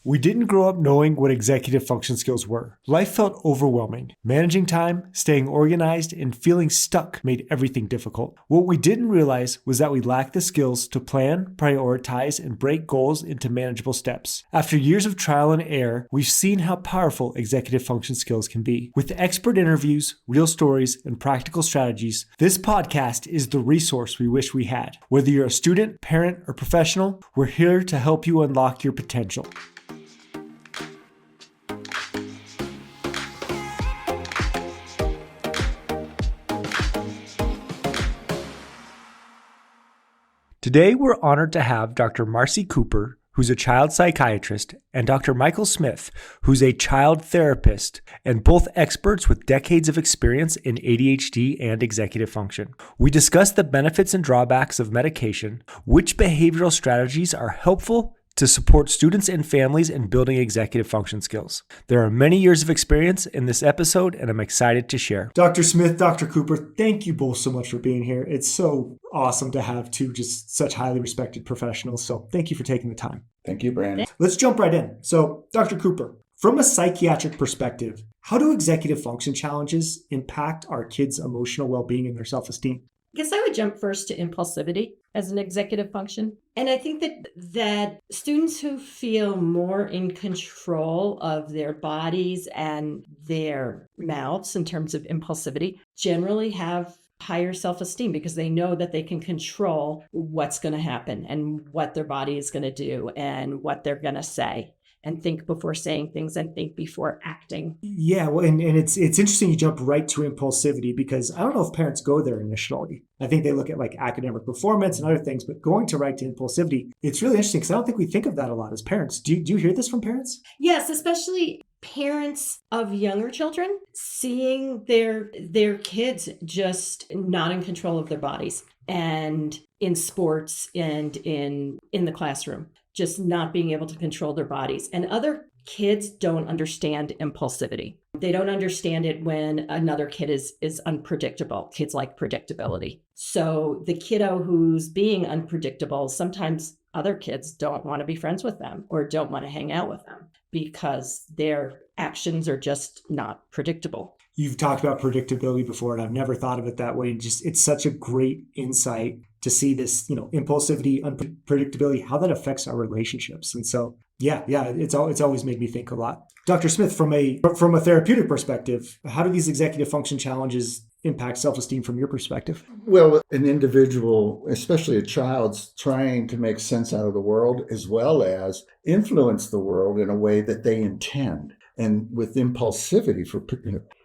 We didn't grow up knowing what executive function skills were. Life felt overwhelming. Managing time, staying organized, and feeling stuck made everything difficult. What we didn't realize was that we lacked the skills to plan, prioritize, and break goals into manageable steps. After years of trial and error, we've seen how powerful executive function skills can be. With expert interviews, real stories, and practical strategies, this podcast is the resource we wish we had. Whether you're a student, parent, or professional, we're here to help you unlock your potential. Today, we're honored to have Dr. Marcy Cooper, who's a child psychiatrist, and Dr. Michael Smith, who's a child therapist, and both experts with decades of experience in ADHD and executive function. We discuss the benefits and drawbacks of medication, which behavioral strategies are helpful to support students and families in building executive function skills. There are many years of experience in this episode, and I'm excited to share. Dr. Smith, Dr. Cooper, thank you both so much for being here. It's so awesome to have two just such highly respected professionals. So thank you for taking the time. Thank you, Brandon. Let's jump right in. So, Dr. Cooper, from a psychiatric perspective, how do executive function challenges impact our kids' emotional well-being and their self-esteem? I guess I would jump first to impulsivity as an executive function. And I think that students who feel more in control of their bodies and their mouths in terms of impulsivity generally have higher self-esteem because they know that they can control what's going to happen and what their body is going to do and what they're going to say. And think before saying things and think before acting. Yeah, well, and it's interesting you jump right to impulsivity because I don't know if parents go there initially. I think they look at like academic performance and other things, but going to right to impulsivity, it's really interesting because I don't think we think of that a lot as parents. Do you hear this from parents? Yes, especially parents of younger children seeing their kids just not in control of their bodies and in sports and in the classroom. Just not being able to control their bodies. And other kids don't understand impulsivity. They don't understand it when another kid is unpredictable. Kids like predictability. So the kiddo who's being unpredictable, sometimes other kids don't want to be friends with them or don't want to hang out with them because their actions are just not predictable. You've talked about predictability before, and I've never thought of it that way. It's such a great insight to see this, impulsivity, unpredictability, how that affects our relationships. And so, yeah, it's always made me think a lot. Dr. Smith, from a therapeutic perspective, how do these executive function challenges impact self-esteem from your perspective? Well, an individual, especially a child's trying to make sense out of the world as well as influence the world in a way that they intend. And with impulsivity,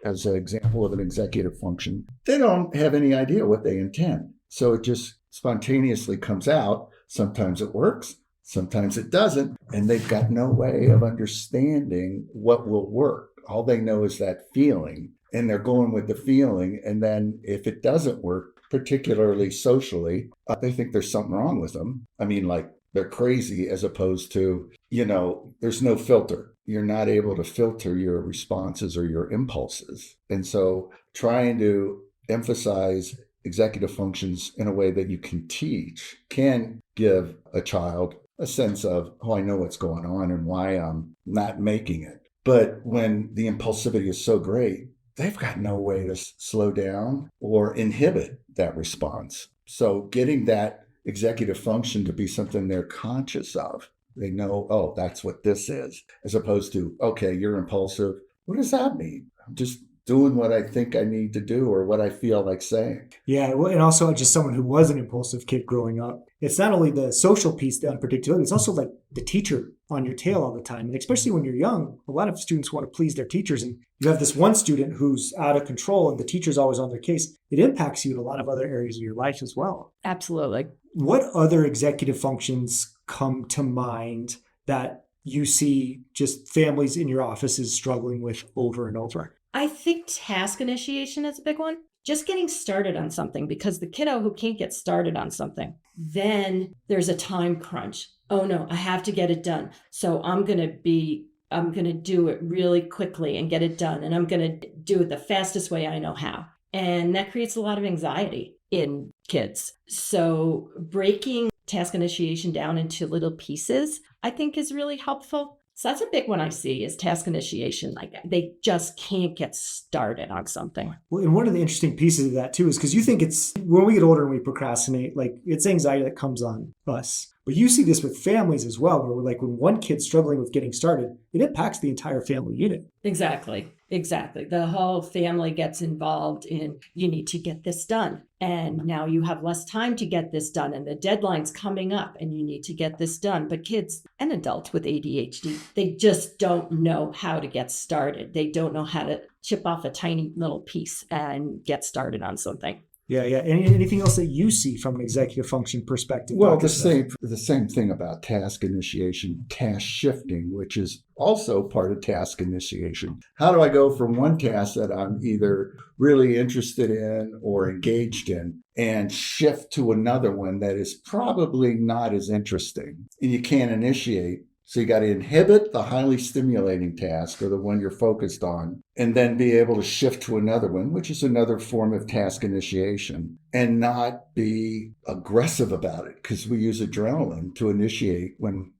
as an example of an executive function, they don't have any idea what they intend. So it just spontaneously comes out. Sometimes it works, sometimes it doesn't. And they've got no way of understanding what will work. All they know is that feeling, and they're going with the feeling. And then if it doesn't work, particularly socially, they think there's something wrong with them. I mean, like they're crazy as opposed to, there's no filter. You're not able to filter your responses or your impulses. And so trying to emphasize executive functions in a way that you can teach can give a child a sense of, I know what's going on and why I'm not making it. But when the impulsivity is so great, they've got no way to slow down or inhibit that response. So getting that executive function to be something they're conscious of, they know, that's what this is, as opposed to, okay, you're impulsive. What does that mean? I'm just doing what I think I need to do or what I feel like saying. Yeah, well, and also just someone who was an impulsive kid growing up. It's not only the social piece, the unpredictability, it's also like the teacher on your tail all the time. And especially when you're young, a lot of students want to please their teachers. And you have this one student who's out of control and the teacher's always on their case. It impacts you in a lot of other areas of your life as well. Absolutely. What other executive functions come to mind that you see just families in your offices struggling with over and over? I think task initiation is a big one. Just getting started on something, because the kiddo who can't get started on something, then there's a time crunch. Oh no, I have to get it done. So I'm going to do it really quickly and get it done. And I'm going to do it the fastest way I know how. And that creates a lot of anxiety in kids. So breaking task initiation down into little pieces, I think is really helpful. So that's a big one I see is task initiation. Like they just can't get started on something. Well, and one of the interesting pieces of that too is because you think it's when we get older and we procrastinate, like it's anxiety that comes on us. But you see this with families as well, where we're like when one kid's struggling with getting started, it impacts the entire family unit. Exactly. The whole family gets involved in, you need to get this done. And now you have less time to get this done. And the deadline's coming up and you need to get this done. But kids and adults with ADHD, they just don't know how to get started. They don't know how to chip off a tiny little piece and get started on something. Yeah. Anything else that you see from an executive function perspective? Well, the same thing about task initiation, task shifting, which is also part of task initiation. How do I go from one task that I'm either really interested in or engaged in and shift to another one that is probably not as interesting? And you can't initiate. So you got to inhibit the highly stimulating task or the one you're focused on, and then be able to shift to another one, which is another form of task initiation, and not be aggressive about it because we use adrenaline to initiate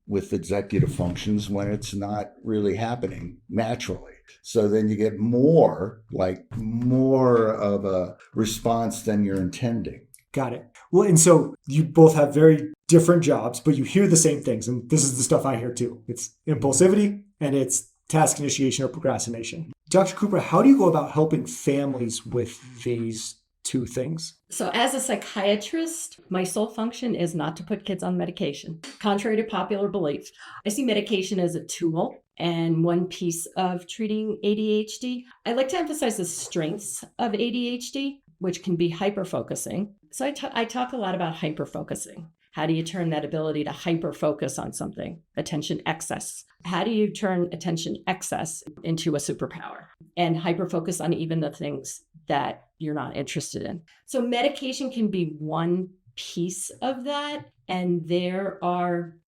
with executive functions when it's not really happening naturally. So then you get more of a response than you're intending. Got it. Well, and so you both have very different jobs, but you hear the same things. And this is the stuff I hear too. It's impulsivity and it's task initiation or procrastination. Dr. Cooper, how do you go about helping families with these two things? So as a psychiatrist, my sole function is not to put kids on medication. Contrary to popular belief, I see medication as a tool and one piece of treating ADHD. I like to emphasize the strengths of ADHD, which can be hyperfocusing. So I talk a lot about hyperfocusing. How do you turn that ability to hyperfocus on something? Attention excess. How do you turn attention excess into a superpower? And hyperfocus on even the things that you're not interested in. So medication can be one piece of that. And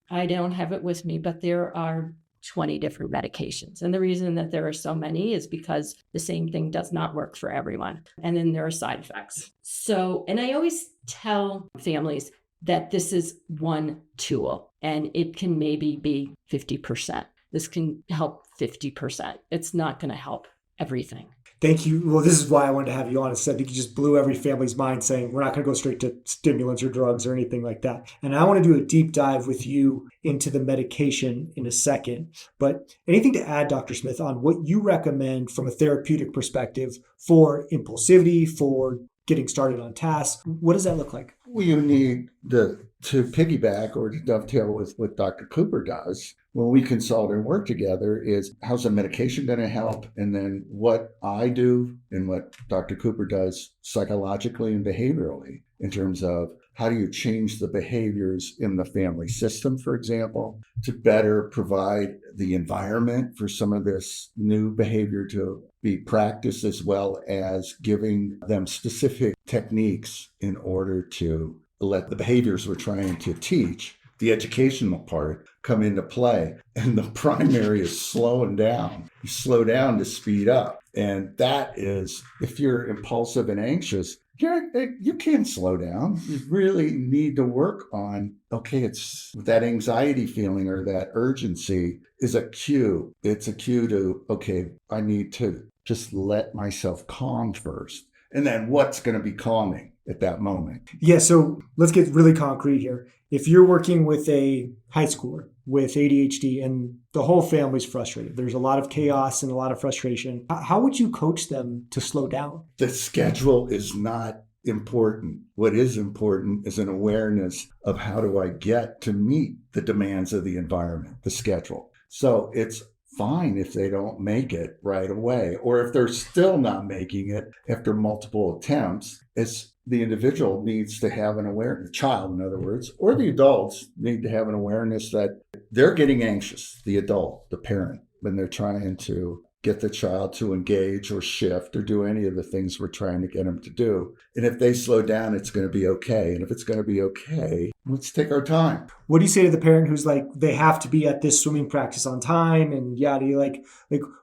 I don't have it with me, but there are 20 different medications. And the reason that there are so many is because the same thing does not work for everyone. And then there are side effects. So, and I always tell families that this is one tool and it can maybe be 50%. This can help 50%. It's not going to help everything. Thank you. Well, this is why I wanted to have you on. I think you just blew every family's mind saying we're not going to go straight to stimulants or drugs or anything like that. And I want to do a deep dive with you into the medication in a second. But anything to add, Dr. Smith, on what you recommend from a therapeutic perspective for impulsivity, for getting started on tasks? What does that look like? Well, you need to piggyback or to dovetail with what Dr. Cooper does when we consult and work together is how's the medication going to help? And then what I do and what Dr. Cooper does psychologically and behaviorally in terms of how do you change the behaviors in the family system, for example, to better provide the environment for some of this new behavior to be practiced, as well as giving them specific techniques in order to let the behaviors we're trying to teach, the educational part, come into play. And the primary is slowing down. You slow down to speed up. And that is, if you're impulsive and anxious, you can slow down. You really need to work on, it's that anxiety feeling or that urgency is a cue. It's a cue to, I need to just let myself calm first. And then what's going to be calming at that moment? Yeah, so let's get really concrete here. If you're working with a high schooler with ADHD and the whole family's frustrated, there's a lot of chaos and a lot of frustration, how would you coach them to slow down? The schedule is not important. What is important is an awareness of how do I get to meet the demands of the environment, the schedule. So it's fine if they don't make it right away, or if they're still not making it after multiple attempts. It's the individual needs to have an awareness, the child, in other words, or the adults need to have an awareness that they're getting anxious, the adult, the parent, when they're trying to get the child to engage or shift or do any of the things we're trying to get them to do. And if they slow down, it's going to be okay. And if it's going to be okay, let's take our time. What do you say to the parent who's like, they have to be at this swimming practice on time and yada, like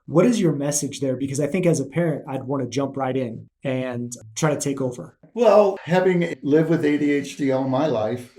what is your message there? Because I think as a parent, I'd want to jump right in and try to take over. Well, having lived with ADHD all my life,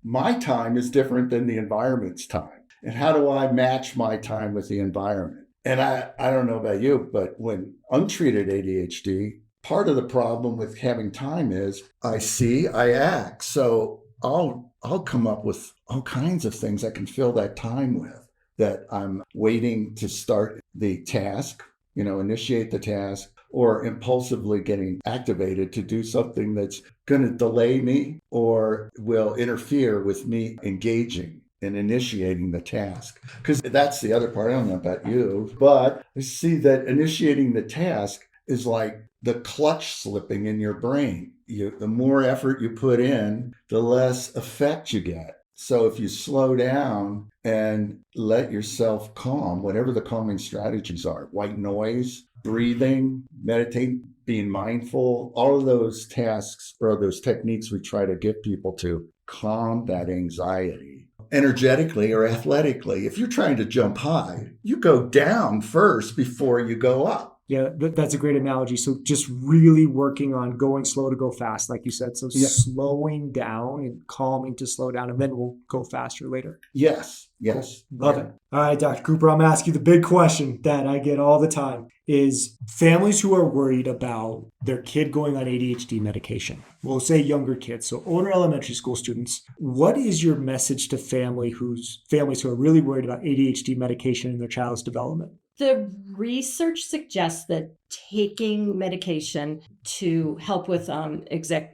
my time is different than the environment's time. And how do I match my time with the environment? And I don't know about you, but when untreated ADHD, part of the problem with having time is I see, I act. So I'll come up with all kinds of things I can fill that time with, that I'm waiting to start the task, initiate the task, or impulsively getting activated to do something that's going to delay me or will interfere with me engaging and initiating the task. Because that's the other part. I don't know about you, but I see that initiating the task is like the clutch slipping in your brain. The more effort you put in, the less effect you get. So if you slow down and let yourself calm, whatever the calming strategies are, white noise, breathing, meditating, being mindful, all of those tasks or those techniques we try to get people to calm that anxiety. Energetically or athletically, if you're trying to jump high, you go down first before you go up. Yeah, that's a great analogy. So just really working on going slow to go fast, like you said. So slowing down and calming to slow down, and then we'll go faster later. Yes. Cool. Love it. All right, Dr. Cooper, I'm going to ask you the big question that I get all the time is families who are worried about their kid going on ADHD medication. We'll say younger kids, so older elementary school students. What is your message to families who are really worried about ADHD medication in their child's development? The research suggests that taking medication to help with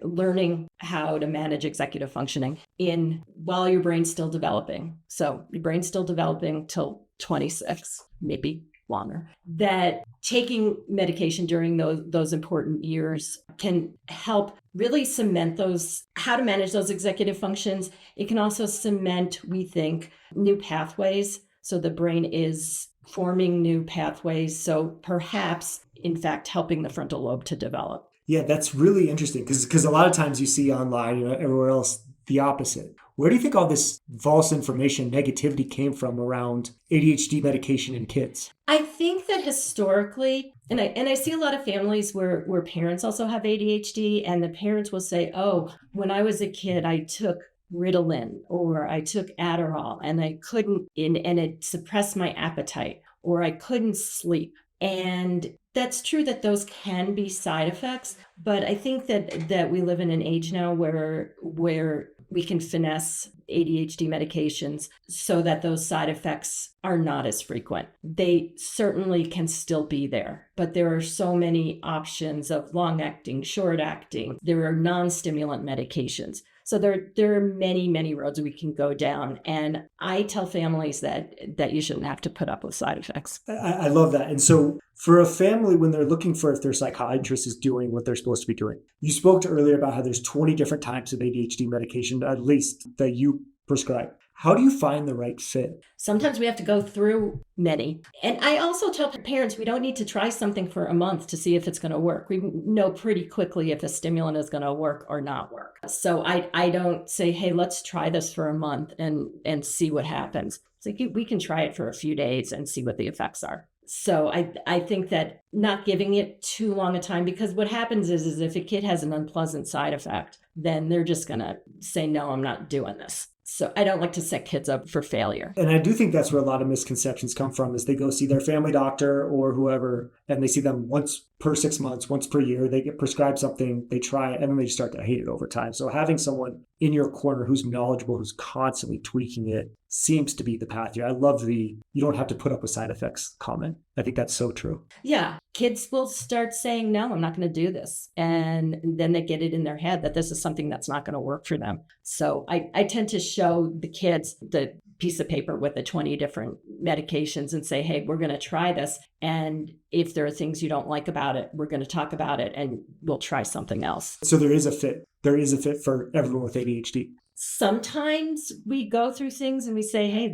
learning how to manage executive functioning while your brain's still developing. So your brain's still developing till 26, maybe longer. That taking medication during those important years can help really cement how to manage those executive functions. It can also cement, we think, new pathways. So the brain is forming new pathways. So perhaps, in fact, helping the frontal lobe to develop. Yeah, that's really interesting because a lot of times you see online, everywhere else, the opposite. Where do you think all this false information, negativity came from around ADHD medication in kids? I think that historically, and I see a lot of families where parents also have ADHD, and the parents will say, oh, when I was a kid, I took Ritalin or I took Adderall and I couldn't, and it suppressed my appetite, or I couldn't sleep. And that's true that those can be side effects, but I think that we live in an age now where we can finesse ADHD medications so that those side effects are not as frequent. They certainly can still be there, but there are so many options of long-acting, short-acting. There are non-stimulant medications. So there are many, many roads we can go down. And I tell families that you shouldn't have to put up with side effects. I love that. And so for a family, when they're looking for if their psychiatrist is doing what they're supposed to be doing, you spoke to earlier about how there's 20 different types of ADHD medication, at least that you prescribe. How do you find the right fit? Sometimes we have to go through many. And I also tell parents we don't need to try something for a month to see if it's going to work. We know pretty quickly if a stimulant is going to work or not work. So I don't say, hey, let's try this for a month and see what happens. It's like we can try it for a few days and see what the effects are. So I think that not giving it too long a time, because what happens is if a kid has an unpleasant side effect, then they're just going to say, no, I'm not doing this. So I don't like to set kids up for failure. And I do think that's where a lot of misconceptions come from is they go see their family doctor or whoever, and they see them once per 6 months, once per year. They get prescribed something, they try it, and then they start to hate it over time. So having someone in your corner who's knowledgeable, who's constantly tweaking it, seems to be the path here. I love you don't have to put up with side effects comment. I think that's so true. Yeah. Kids will start saying, no, I'm not going to do this. And then they get it in their head that this is something that's not going to work for them. So I tend to show the kids the piece of paper with the 20 different medications and say, hey, we're going to try this. And if there are things you don't like about it, we're going to talk about it and we'll try something else. So there is a fit. There is a fit for everyone with ADHD. Sometimes we go through things and we say, hey,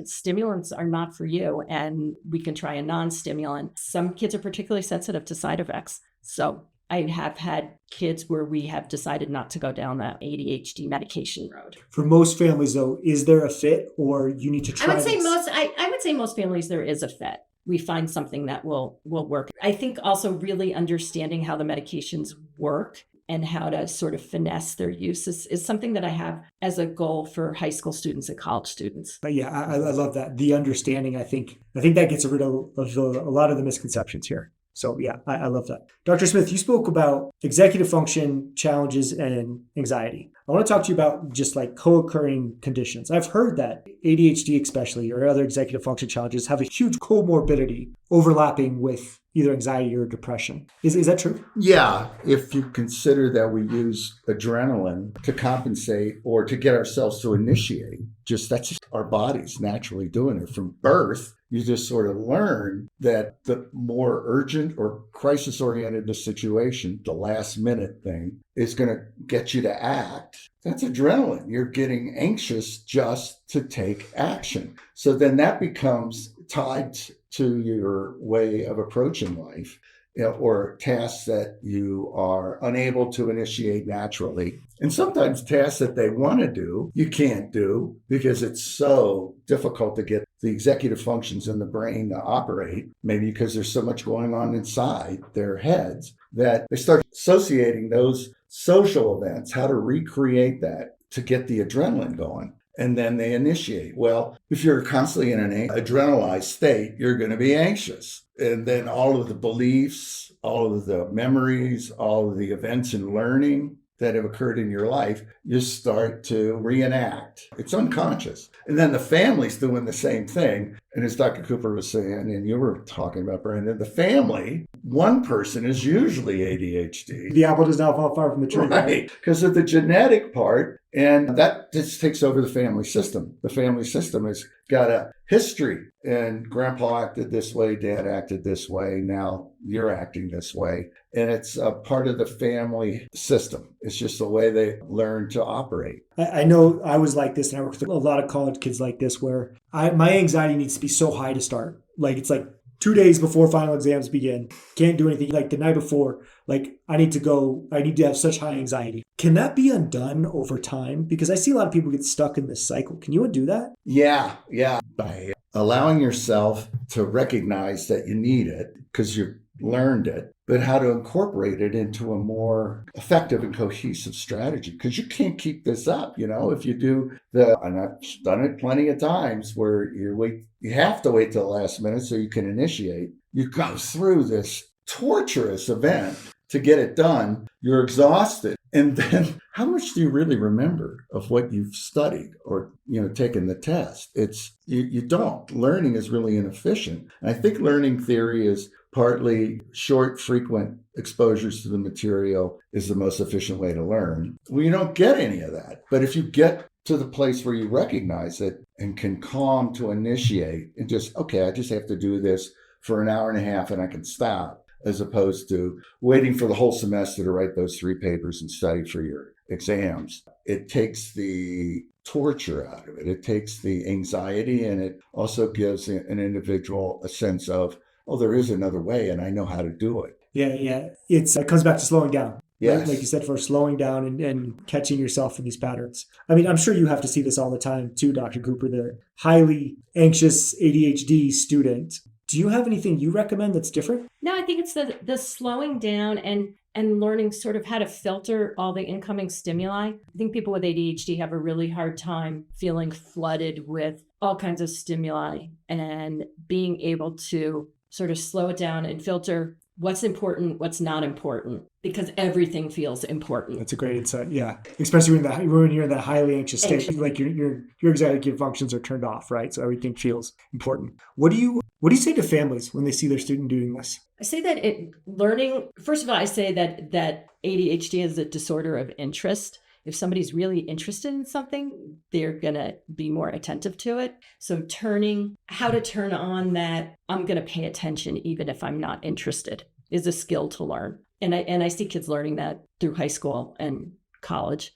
stimulants are not for you, and we can try a non-stimulant. Some kids are particularly sensitive to side effects. So I have had kids where we have decided not to go down that ADHD medication road. For most families, though, is there a fit, or you need to try I would say most families there is a fit. We find something that will work. I think also really understanding how the medications work and how to sort of finesse their use is something that I have as a goal for high school students and college students. But yeah, I love that. The understanding, I think that gets rid of a lot of the misconceptions here. So yeah, I love that. Dr. Smith, you spoke about executive function challenges and anxiety. I want to talk to you about just like co-occurring conditions. I've heard that ADHD especially, or other executive function challenges, have a huge comorbidity overlapping with either anxiety or depression. Is that true? Yeah, if you consider that we use adrenaline to compensate or to get ourselves to initiate, that's just our bodies naturally doing it. From birth, you just sort of learn that the more urgent or crisis-oriented the situation, the last minute thing, is going to get you to act. That's adrenaline. You're getting anxious just to take action. So then that becomes tied to your way of approaching life, or tasks that you are unable to initiate naturally. And sometimes tasks that they want to do, you can't do because it's so difficult to get the executive functions in the brain to operate, maybe because there's so much going on inside their heads that they start associating those social events, how to recreate that to get the adrenaline going. And then they initiate. Well, if you're constantly in an adrenalized state, you're going to be anxious. And then all of the beliefs, all of the memories, all of the events and learning that have occurred in your life, you start to reenact. It's unconscious. And then the family's doing the same thing. And as Dr. Cooper was saying, and you were talking about, Brandon, the family, one person is usually ADHD. The apple does not fall far from the tree. Right, because of the genetic part. And that just takes over the family system. The family system has got a history. And grandpa acted this way, dad acted this way, now you're acting this way. And it's a part of the family system. It's just the way they learn to operate. I know I was like this, and I work with a lot of college kids like this, where my anxiety needs to be so high to start. Like it's like 2 days before final exams begin, can't do anything. Like the night before, like I need to have such high anxiety. Can that be undone over time? Because I see a lot of people get stuck in this cycle. Can you undo that? Yeah. By allowing yourself to recognize that you need it because you've learned it, but how to incorporate it into a more effective and cohesive strategy. Because you can't keep this up, if you do and I've done it plenty of times where you have to wait till the last minute so you can initiate. You go through this torturous event to get it done. You're exhausted. And then how much do you really remember of what you've studied or, taken the test? You don't. Learning is really inefficient. And I think learning theory is partly short, frequent exposures to the material is the most efficient way to learn. Well, you don't get any of that. But if you get to the place where you recognize it and can calm to initiate and I just have to do this for an hour and a half and I can stop, as opposed to waiting for the whole semester to write those 3 papers and study for your exams. It takes the torture out of it. It takes the anxiety, and it also gives an individual a sense of, there is another way and I know how to do it. Yeah. It comes back to slowing down. Yes. Right? Like you said, for slowing down and catching yourself in these patterns. I mean, I'm sure you have to see this all the time too, Dr. Cooper, the highly anxious ADHD student. Do you have anything you recommend that's different? No, I think it's the slowing down and learning sort of how to filter all the incoming stimuli. I think people with ADHD have a really hard time feeling flooded with all kinds of stimuli and being able to sort of slow it down and filter what's important, what's not important, because everything feels important. That's a great insight. Yeah. Especially when you're in that highly anxious state, like your executive functions are turned off, right? So everything feels important. What do you say to families when they see their student doing this? I say that first of all, I say that ADHD is a disorder of interest. If somebody's really interested in something, they're going to be more attentive to it. So how to turn on that, I'm going to pay attention even if I'm not interested, is a skill to learn. And I see kids learning that through high school and college.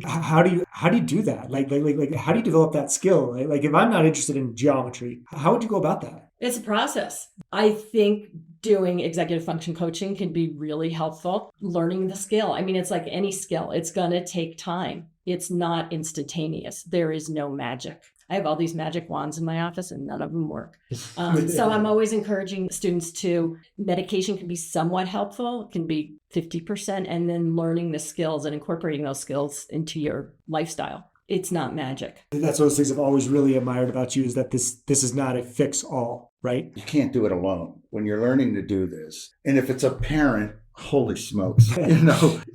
How do you do that? Like how do you develop that skill? Like if I'm not interested in geometry, how would you go about that? It's a process. I think doing executive function coaching can be really helpful. Learning the skill. I mean, it's like any skill. It's going to take time. It's not instantaneous. There is no magic. I have all these magic wands in my office and none of them work. So I'm always encouraging students to, medication can be somewhat helpful, it can be 50%, and then learning the skills and incorporating those skills into your lifestyle. It's not magic. And that's one of those things I've always really admired about you, is that this is not a fix all, right? You can't do it alone when you're learning to do this. And if it's a parent, holy smokes,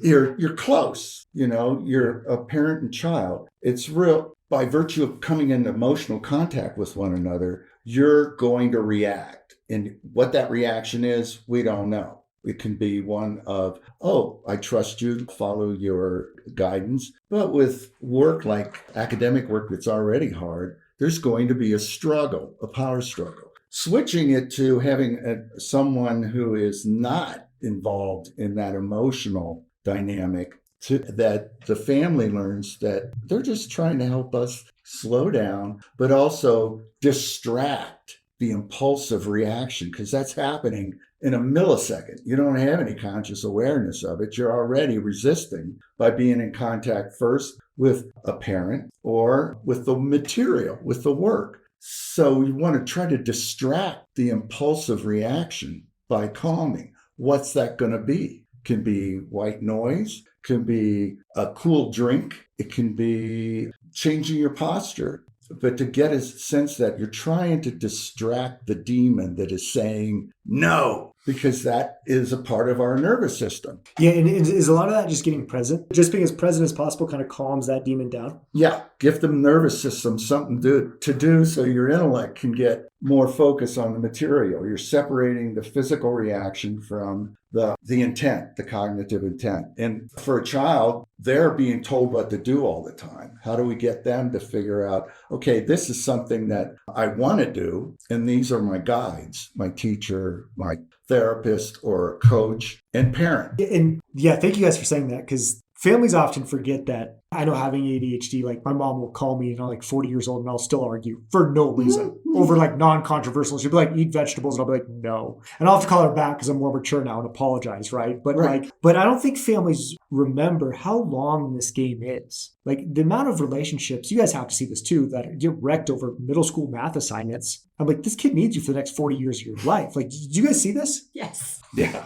you're close, you're a parent and child. It's real. By virtue of coming into emotional contact with one another, you're going to react. And what that reaction is, we don't know. It can be one of, oh, I trust you, follow your guidance. But with work like academic work that's already hard, there's going to be a struggle, a power struggle. Switching it to having someone who is not involved in that emotional dynamic, that the family learns that they're just trying to help us slow down, but also distract the impulsive reaction, because that's happening in a millisecond. You don't have any conscious awareness of it. You're already resisting by being in contact first with a parent or with the material, with the work. So you want to try to distract the impulsive reaction by calming. What's that going to be? Can be white noise, can be a cool drink, it can be changing your posture. But to get a sense that you're trying to distract the demon that is saying no, because that is a part of our nervous system. Yeah, and is a lot of that just getting present? Just being as present as possible kind of calms that demon down? Yeah, give the nervous system something to do so your intellect can get more focus on the material. You're separating the physical reaction from the intent, the cognitive intent. And for a child, they're being told what to do all the time. How do we get them to figure out, okay, this is something that I want to do, and these are my guides, my teacher, my therapist or coach, and parent. And yeah, thank you guys for saying that, because families often forget that. I know, having ADHD, like my mom will call me, like 40 years old, and I'll still argue for no reason over like non-controversial. She'll be like, eat vegetables. And I'll be like, no. And I'll have to call her back because I'm more mature now and apologize, right? But but I don't think families remember how long this game is. Like the amount of relationships, you guys have to see this too, that get wrecked over middle school math assignments. I'm like, this kid needs you for the next 40 years of your life. Like, do you guys see this? Yes. Yeah.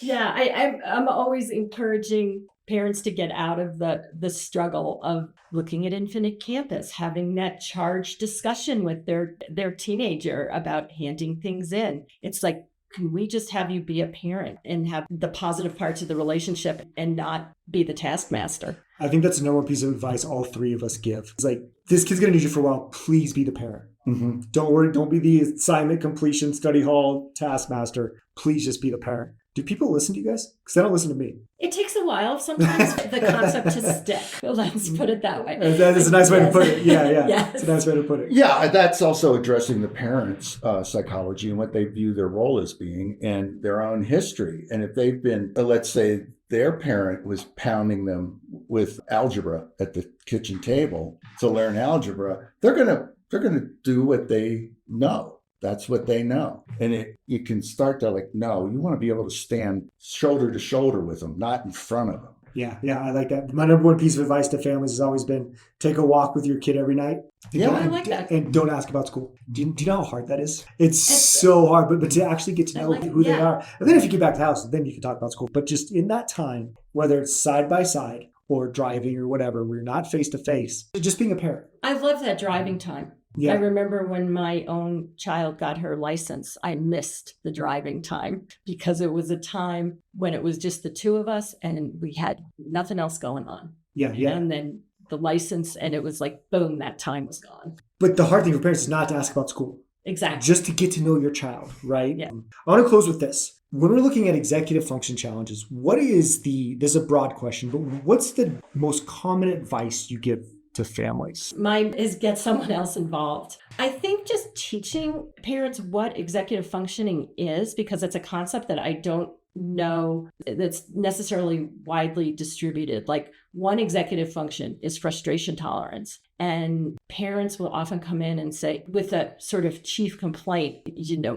Yeah, I'm always encouraging parents to get out of the struggle of looking at Infinite Campus, having that charged discussion with their teenager about handing things in. It's like, can we just have you be a parent and have the positive parts of the relationship and not be the taskmaster? I think that's the number one piece of advice all three of us give. It's like, this kid's going to need you for a while. Please be the parent. Mm-hmm. Don't worry. Don't be the assignment completion, study hall taskmaster. Please just be the parent. Do people listen to you guys? Because they don't listen to me. It takes a while sometimes for the concept to stick. Let's put it that way. That is a nice way to put it. Yeah. Yes. It's a nice way to put it. Yeah, that's also addressing the parents' psychology and what they view their role as being and their own history. And if they've been, let's say their parent was pounding them with algebra at the kitchen table to learn algebra, they're gonna do what they know. That's what they know. And you can start to like, no, you want to be able to stand shoulder to shoulder with them, not in front of them. Yeah, I like that. My number one piece of advice to families has always been, take a walk with your kid every night. I like that. And don't ask about school. Do you know how hard that is? It's so hard, but to actually get to know who they are. And then if you get back to the house, then you can talk about school. But just in that time, whether it's side by side or driving or whatever, we're not face to face, just being a parent. I love that driving time. Yeah. I remember when my own child got her license, I missed the driving time because it was a time when it was just the two of us and we had nothing else going on. Yeah. And then the license, and it was like, boom, that time was gone. But the hard thing for parents is not to ask about school. Exactly. Just to get to know your child, right? Yeah. I want to close with this. When we're looking at executive function challenges, this is a broad question, but what's the most common advice you give to families? Mine is get someone else involved. I think just teaching parents what executive functioning is, because it's a concept that I don't know that's necessarily widely distributed. Like, one executive function is frustration tolerance. And parents will often come in and say, with a sort of chief complaint,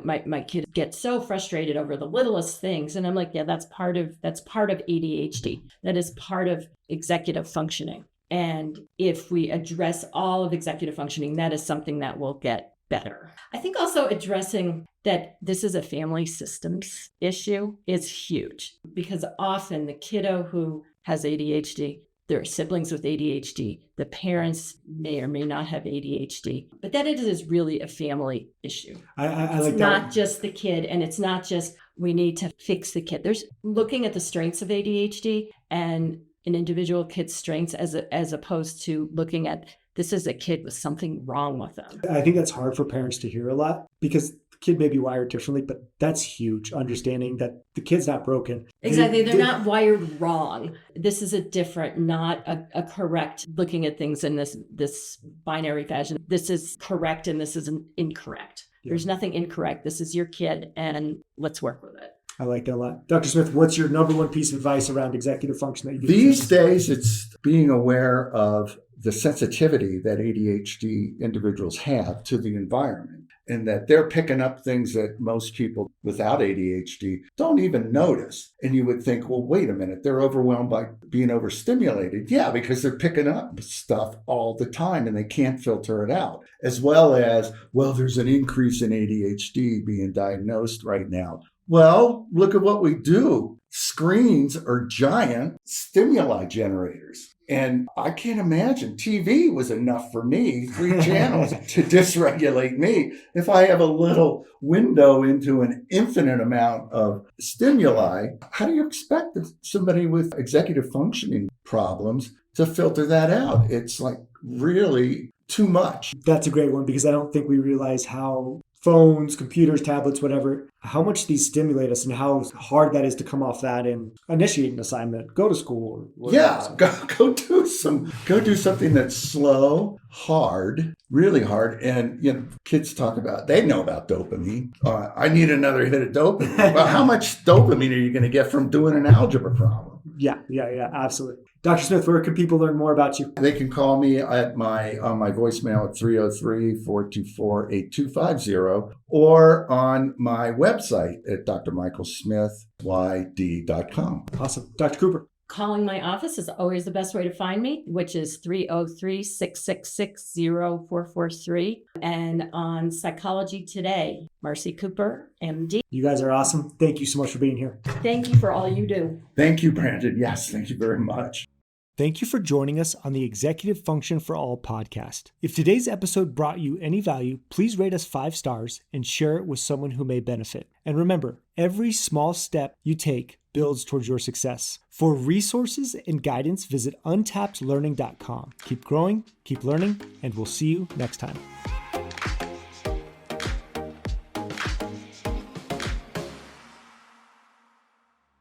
my kid gets so frustrated over the littlest things. And I'm like, yeah, that's part of ADHD. That is part of executive functioning. And if we address all of executive functioning, that is something that will get better. I think also addressing that this is a family systems issue is huge, because often the kiddo who has ADHD, there are siblings with ADHD, the parents may or may not have ADHD, but that it is really a family issue. I It's like not that. just the kid, and it's not just we need to fix the kid. There's looking at the strengths of ADHD and an individual kid's strengths as opposed to looking at this is a kid with something wrong with them. I think that's hard for parents to hear a lot because the kid may be wired differently, but that's huge. Understanding that the kid's not broken. Exactly. They're not wired wrong. This is a different, not a correct, looking at things in this binary fashion. This is correct and this is incorrect. Yeah. There's nothing incorrect. This is your kid and let's work with it. I like that a lot. Dr. Smith, what's your number one piece of advice around executive function that you give? These days, it's being aware of the sensitivity that ADHD individuals have to the environment, and that they're picking up things that most people without ADHD don't even notice. And you would think, well, wait a minute, they're overwhelmed by being overstimulated. Yeah, because they're picking up stuff all the time and they can't filter it out. As well as, well, there's an increase in ADHD being diagnosed right now. Well, look at what we do. Screens are giant stimuli generators. And I can't imagine TV was enough for me, 3 channels to dysregulate me. If I have a little window into an infinite amount of stimuli, how do you expect somebody with executive functioning problems to filter that out? It's like really too much. That's a great one, because I don't think we realize how phones, computers, tablets, whatever, how much these stimulate us and how hard that is to come off that and initiate an assignment, go to school. Yeah, go do something that's slow, hard, really hard. And kids talk about, they know about dopamine. I need another hit of dopamine. Well, how much dopamine are you going to get from doing an algebra problem? Yeah, absolutely. Dr. Smith, where can people learn more about you? They can call me on my voicemail at 303-424-8250 or on my website at drmichaelsmithyd.com. Awesome. Dr. Cooper. Calling my office is always the best way to find me, which is 303-666-0443. And on Psychology Today, Marcy Cooper, MD. You guys are awesome. Thank you so much for being here. Thank you for all you do. Thank you, Brandon. Yes, thank you very much. Thank you for joining us on the Executive Function for All podcast. If today's episode brought you any value, please rate us 5 stars and share it with someone who may benefit. And remember, every small step you take builds towards your success. For resources and guidance, visit untappedlearning.com. Keep growing, keep learning, and we'll see you next time.